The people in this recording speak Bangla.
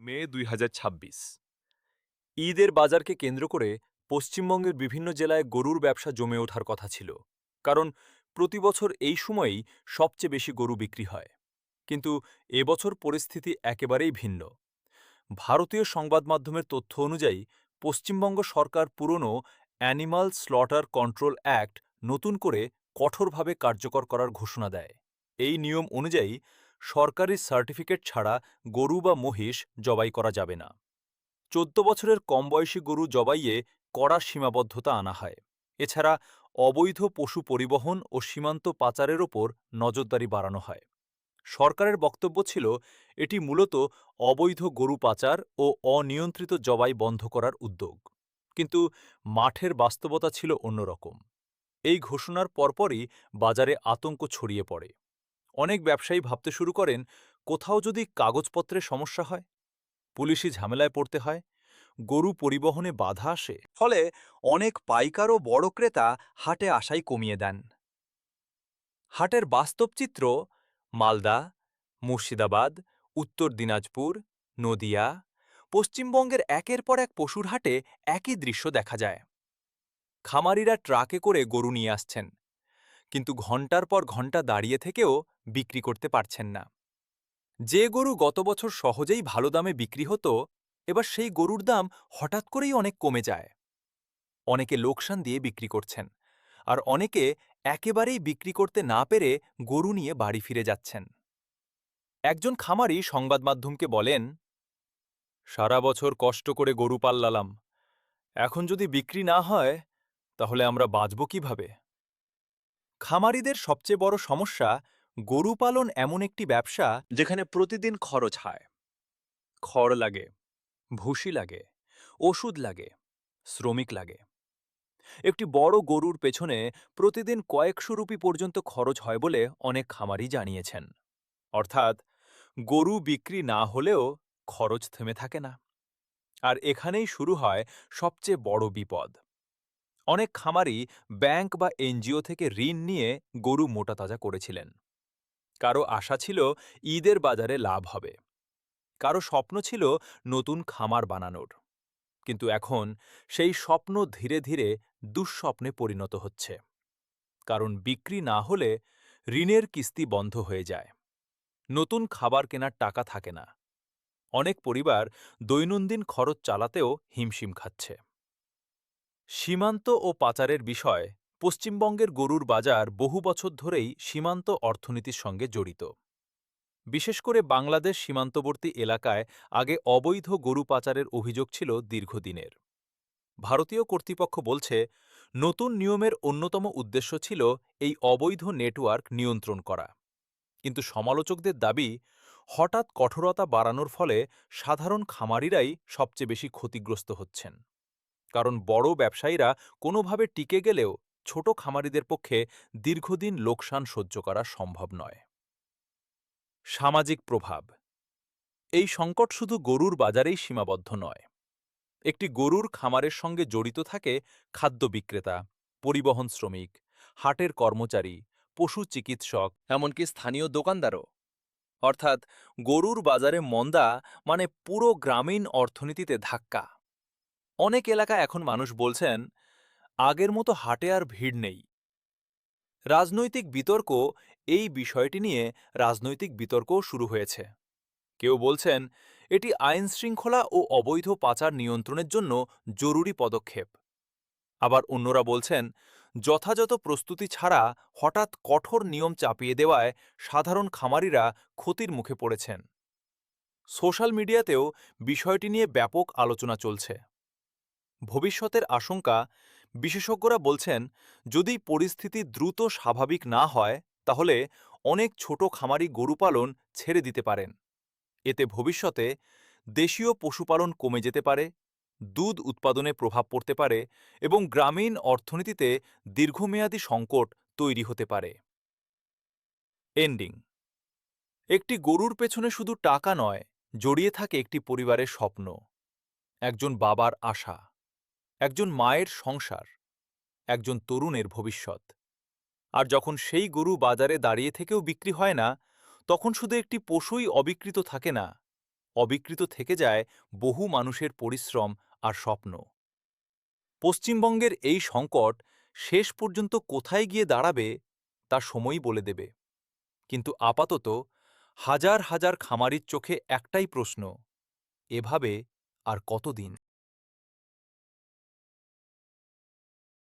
মে ২০২৬। ঈদের বাজারকে কেন্দ্র করে পশ্চিমবঙ্গের বিভিন্ন জেলায় গরুর ব্যবসা জমে ওঠার কথা ছিল, কারণ প্রতি বছর এই সময়েই সবচেয়ে বেশি গরু বিক্রি হয়। কিন্তু এবছর পরিস্থিতি একেবারেই ভিন্ন। ভারতীয় সংবাদ মাধ্যমের তথ্য অনুযায়ী পশ্চিমবঙ্গ সরকার পুরনো অ্যানিমাল স্লটার কন্ট্রোল অ্যাক্ট নতুন করে কঠোরভাবে কার্যকর করার ঘোষণা দেয়। এই নিয়ম অনুযায়ী সরকারি সার্টিফিকেট ছাড়া গরু বা মহিষ জবাই করা যাবে না। ১৪ বছরের কম বয়সী গরু জবাইয়ে কড়া সীমাবদ্ধতা আনা হয়। এছাড়া অবৈধ পশু পরিবহন ও সীমান্ত পাচারের ওপর নজরদারি বাড়ানো হয়। সরকারের বক্তব্য ছিল এটি মূলত অবৈধ গরু পাচার ও অনিয়ন্ত্রিত জবাই বন্ধ করার উদ্যোগ। কিন্তু মাঠের বাস্তবতা ছিল অন্যরকম। এই ঘোষণার পরপরই বাজারে আতঙ্ক ছড়িয়ে পড়ে। অনেক ব্যবসায়ী ভাবতে শুরু করেন, কোথাও যদি কাগজপত্রে সমস্যা হয়, পুলিশি ঝামেলায় পড়তে হয়, গরু পরিবহনে বাধা আসে, ফলে অনেক পাইকার ও বড় ক্রেতা হাটে আসাই কমিয়ে দেন। হাটের বাস্তব চিত্র মালদা, মুর্শিদাবাদ, উত্তর দিনাজপুর, নদিয়া, পশ্চিমবঙ্গের একের পর এক পশুর হাটে একই দৃশ্য দেখা যায়। খামারিরা ট্রাকে করে গরু নিয়ে আসছেন, কিন্তু ঘন্টার পর ঘন্টা দাঁড়িয়ে থেকেও বিক্রি করতে পারছেন না। যে গরু গত বছর সহজেই ভালো দামে বিক্রি হতো, এবার সেই গরুর দাম হঠাৎ করেই অনেক কমে যায়। অনেকে লোকসান দিয়ে বিক্রি করছেন, আর অনেকে একেবারেই বিক্রি করতে না পেরে গরু নিয়ে বাড়ি ফিরে যাচ্ছেন। একজন খামারি সংবাদ মাধ্যমকে বলেন, সারা বছর কষ্ট করে গরু পাল্লালাম, এখন যদি বিক্রি না হয় তাহলে আমরা বাঁচব কিভাবে? খামারিদের সবচেয়ে বড় সমস্যা, গরু পালন এমন একটি ব্যবসা যেখানে প্রতিদিন খরচ হয়। খড় লাগে, ভুসি লাগে, ওষুধ লাগে, শ্রমিক লাগে। একটি বড় গরুর পেছনে প্রতিদিন কয়েকশো রুপি পর্যন্ত খরচ হয় বলে অনেক খামারি জানিয়েছেন। অর্থাৎ গরু বিক্রি না হলেও খরচ থেমে থাকে না। আর এখানেই শুরু হয় সবচেয়ে বড় বিপদ। অনেক খামারি ব্যাংক বা এনজিও থেকে ঋণ নিয়ে গরু মোটাতাজা করেছিলেন। কারো আশা ছিল ঈদের বাজারে লাভ হবে, কারো স্বপ্ন ছিল নতুন খামার বানানোর। কিন্তু এখন সেই স্বপ্ন ধীরে ধীরে দুঃস্বপ্নে পরিণত হচ্ছে, কারণ বিক্রি না হলে ঋণের কিস্তি বন্ধ হয়ে যায়, নতুন খাবার কেনার টাকা থাকে না। অনেক পরিবার দৈনন্দিন খরচ চালাতেও হিমশিম খাচ্ছে। সীমান্ত ও পাচারের বিষয়, পশ্চিমবঙ্গের গরুর বাজার বহু বছর ধরেই সীমান্ত অর্থনীতির সঙ্গে জড়িত। বিশেষ করে বাংলাদেশ সীমান্তবর্তী এলাকায় আগে অবৈধ গরু পাচারের অভিযোগ ছিল দীর্ঘদিনের। ভারতীয় কর্তৃপক্ষ বলছে, নতুন নিয়মের অন্যতম উদ্দেশ্য ছিল এই অবৈধ নেটওয়ার্ক নিয়ন্ত্রণ করা। কিন্তু সমালোচকদের দাবি, হঠাৎ কঠোরতা বাড়ানোর ফলে সাধারণ খামারিরাই সবচেয়ে বেশি ক্ষতিগ্রস্ত হচ্ছেন। কারণ বড় ব্যবসায়ীরা কোনোভাবে টিকে গেলেও ছোট খামারিদের পক্ষে দীর্ঘদিন লোকসান সহ্য করা সম্ভব নয়। সামাজিক প্রভাব, এই সংকট শুধু গরুর বাজারেই সীমাবদ্ধ নয়। একটি গরুর খামারের সঙ্গে জড়িত থাকে খাদ্য বিক্রেতা, পরিবহন শ্রমিক, হাটের কর্মচারী, পশু চিকিৎসক, এমনকি স্থানীয় দোকানদারও। অর্থাৎ গরুর বাজারে মন্দা মানে পুরো গ্রামীণ অর্থনীতিতে ধাক্কা। অনেক এলাকা এখন মানুষ বলছেন, আগের মতো হাটে আর ভিড় নেই। রাজনৈতিক বিতর্ক, এই বিষয়টি নিয়ে রাজনৈতিক বিতর্কও শুরু হয়েছে। কেউ বলছেন এটি আইন শৃঙ্খলা ও অবৈধ পাচার নিয়ন্ত্রণের জন্য জরুরি পদক্ষেপ। আবার অন্যরা বলছেন, যথাযথ প্রস্তুতি ছাড়া হঠাৎ কঠোর নিয়ম চাপিয়ে দেওয়ায় সাধারণ খামারিরা ক্ষতির মুখে পড়েছেন। সোশ্যাল মিডিয়াতেও বিষয়টি নিয়ে ব্যাপক আলোচনা চলছে। ভবিষ্যতের আশঙ্কা, বিশেষজ্ঞরা বলছেন, যদি পরিস্থিতি দ্রুত স্বাভাবিক না হয় তাহলে অনেক ছোট খামারি গরু পালন ছেড়ে দিতে পারেন। এতে ভবিষ্যতে দেশীয় পশুপালন কমে যেতে পারে, দুধ উৎপাদনে প্রভাব পড়তে পারে এবং গ্রামীণ অর্থনীতিতে দীর্ঘমেয়াদী সংকট তৈরি হতে পারে। এন্ডিং, একটি গরুর পেছনে শুধু টাকা নয়, জড়িয়ে থাকে একটি পরিবারের স্বপ্ন, একজন বাবার আশা, একজন মায়ের সংসার, একজন তরুণের ভবিষ্যৎ। আর যখন সেই গরু বাজারে দাঁড়িয়ে থেকেও বিক্রি হয় না, তখন শুধু একটি পশুই অবিকৃত থাকে না, অবিকৃত থেকে যায় বহু মানুষের পরিশ্রম আর স্বপ্ন। পশ্চিমবঙ্গের এই সংকট শেষ পর্যন্ত কোথায় গিয়ে দাঁড়াবে তা সময়ই বলে দেবে। কিন্তু আপাতত হাজার হাজার খামারির চোখে একটাই প্রশ্ন, এভাবে আর কতদিন?